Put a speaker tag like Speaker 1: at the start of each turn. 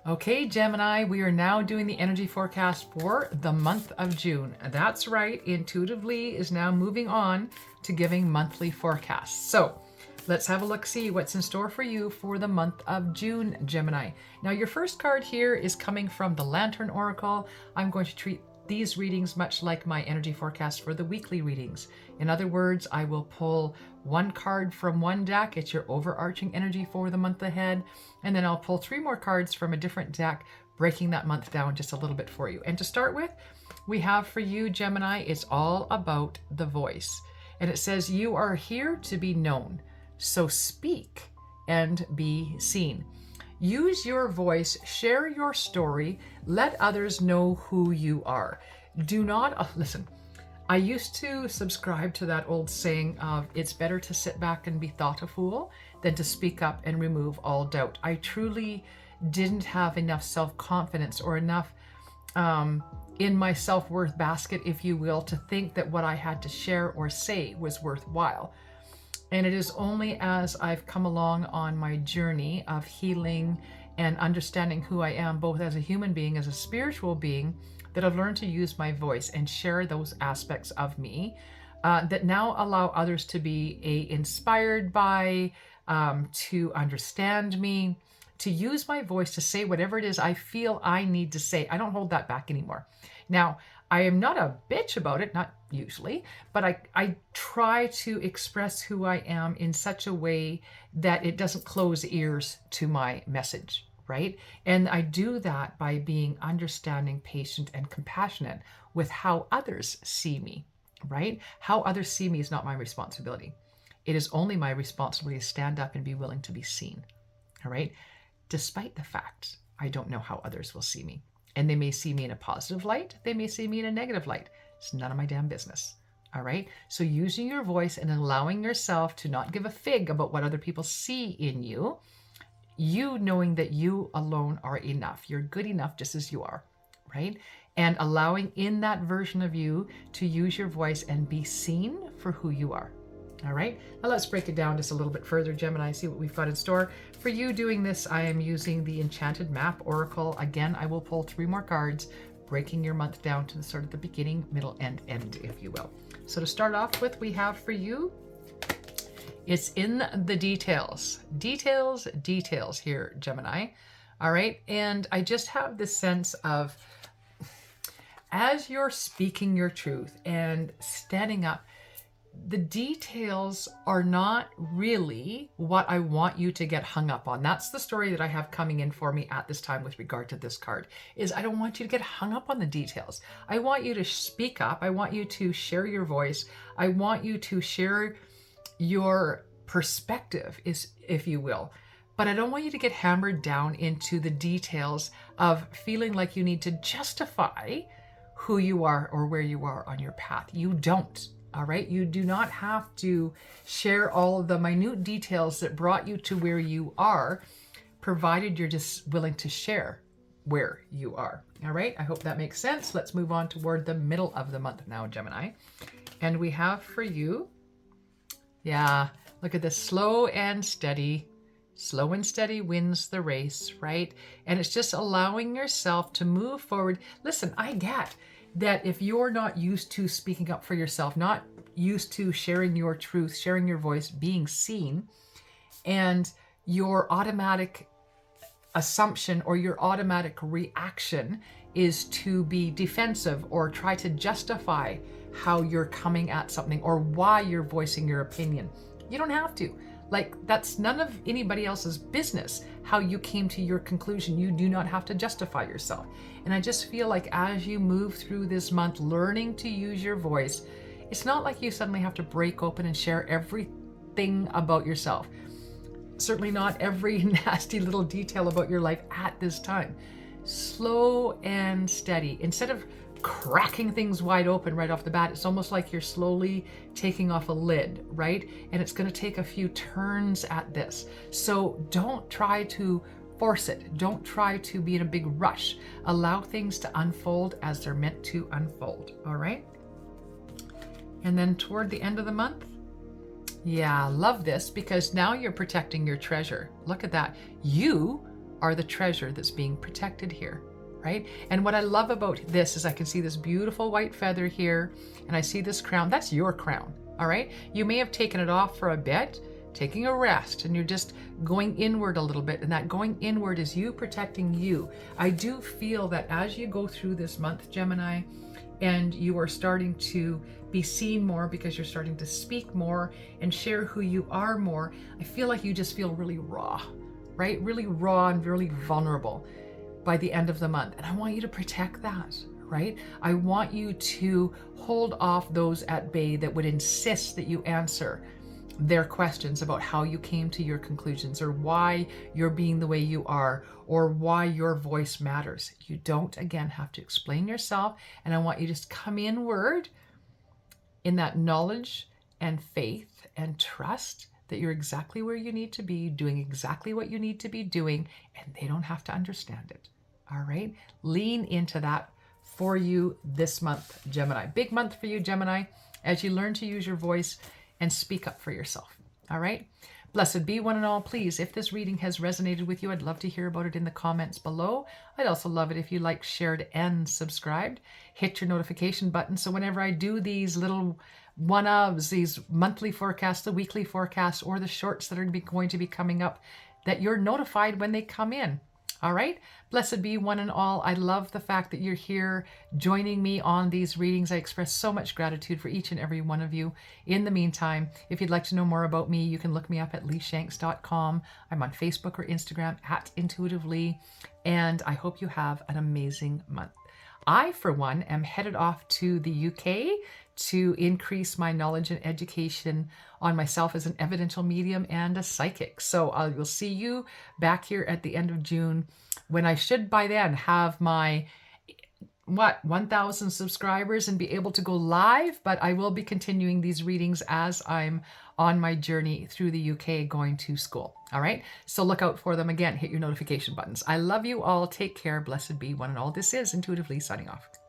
Speaker 1: Okay, Gemini, we are now doing the energy forecast for the month of June. That's right, Intuitively is now moving on to giving monthly forecasts. So let's have a look, see what's in store for you for the month of June, Gemini. Now, your first card here is coming from the Lantern Oracle. I'm going to treat these readings much like my energy forecast for the weekly readings. In other words, I will pull one card from one deck. It's your overarching energy for the month ahead. And then I'll pull 3 more cards from a different deck, breaking that month down just a little bit for you. And to start with, we have for you, Gemini, it's all about the voice. And it says, you are here to be known. So speak and be seen. Use your voice, share your story, let others know who you are. Do not, listen, I used to subscribe to that old saying of it's better to sit back and be thought a fool than to speak up and remove all doubt. I truly didn't have enough self-confidence or enough in my self-worth basket, if you will, to think that what I had to share or say was worthwhile. And it is only as I've come along on my journey of healing and understanding who I am, both as a human being, as a spiritual being, that I've learned to use my voice and share those aspects of me that now allow others to be inspired by, to understand me, to use my voice to say whatever it is I feel I need to say. I don't hold that back anymore. Now, I am not a bitch about it, not usually, but I try to express who I am in such a way that it doesn't close ears to my message, right? And I do that by being understanding, patient, and compassionate with how others see me, right? How others see me is not my responsibility. It is only my responsibility to stand up and be willing to be seen, all right? Despite the fact I don't know how others will see me. And they may see me in a positive light. They may see me in a negative light. It's none of my damn business. All right. So using your voice and allowing yourself to not give a fig about what other people see in you, you knowing that you alone are enough. You're good enough just as you are. Right. And allowing in that version of you to use your voice and be seen for who you are. All right, now let's break it down just a little bit further, Gemini, see what we've got in store. For you doing this, I am using the Enchanted Map Oracle. Again, I will pull 3 more cards, breaking your month down to the sort of the beginning, middle, and end, if you will. So to start off with, we have for you, it's in the details. Details here, Gemini. All right, and I just have this sense of, as you're speaking your truth and standing up, the details are not really what I want you to get hung up on. That's the story that I have coming in for me at this time with regard to this card, is I don't want you to get hung up on the details. I want you to speak up. I want you to share your voice. I want you to share your perspective, if you will. But I don't want you to get hammered down into the details of feeling like you need to justify who you are or where you are on your path. You don't. All right. You do not have to share all of the minute details that brought you to where you are, provided you're just willing to share where you are. All right. I hope that makes sense. Let's move on toward the middle of the month now, Gemini. And we have for you, yeah, look at this, slow and steady. Slow and steady wins the race, right? And it's just allowing yourself to move forward. Listen, I get that if you're not used to speaking up for yourself, not used to sharing your truth, sharing your voice, being seen, and your automatic assumption or your automatic reaction is to be defensive or try to justify how you're coming at something or why you're voicing your opinion. You don't have to. Like, that's none of anybody else's business how you came to your conclusion. You do not have to justify yourself. And I just feel like as you move through this month, learning to use your voice, it's not like you suddenly have to break open and share everything about yourself. Certainly not every nasty little detail about your life at this time. Slow and steady. Instead of cracking things wide open right off the bat, it's almost like you're slowly taking off a lid, right? And it's going to take a few turns at this. So don't try to force it. Don't try to be in a big rush. Allow things to unfold as they're meant to unfold, all right? And then toward the end of the month, yeah, love this, because now you're protecting your treasure. Look at that. You are the treasure that's being protected here, right? And what I love about this is I can see this beautiful white feather here, and I see this crown. That's your crown, all right? You may have taken it off for a bit, taking a rest, and you're just going inward a little bit, and that going inward is you protecting you. I do feel that as you go through this month, Gemini, and you are starting to be seen more because you're starting to speak more and share who you are more, I feel like you just feel really raw, right? Really raw and really vulnerable by the end of the month. And I want you to protect that, right? I want you to hold off those at bay that would insist that you answer their questions about how you came to your conclusions, or why you're being the way you are, or why your voice matters. You don't, again, have to explain yourself. And I want you to just come inward in that knowledge and faith and trust that you're exactly where you need to be, doing exactly what you need to be doing, and they don't have to understand it. All right? Lean into that for you this month, Gemini. Big month for you, Gemini, as you learn to use your voice and speak up for yourself. All right? Blessed be one and all. Please, if this reading has resonated with you, I'd love to hear about it in the comments below. I'd also love it if you liked, shared, and subscribed. Hit your notification button so whenever I do these little one-ofs, these monthly forecasts, the weekly forecasts, or the shorts that are going to be coming up, that you're notified when they come in. All right? Blessed be one and all. I love the fact that you're here joining me on these readings. I express so much gratitude for each and every one of you. In the meantime, if you'd like to know more about me, you can look me up at leeshanks.com. I'm on Facebook or Instagram at intuitively, and I hope you have an amazing month. I, for one, am headed off to the UK to increase my knowledge and education on myself as an evidential medium and a psychic. So I will see you back here at the end of June, when I should by then have my 1,000 subscribers and be able to go live. But I will be continuing these readings as I'm on my journey through the UK going to school. All right, so look out for them. Again, hit your notification buttons. I love you all. Take care. Blessed be one and all. This is Intuitively signing off.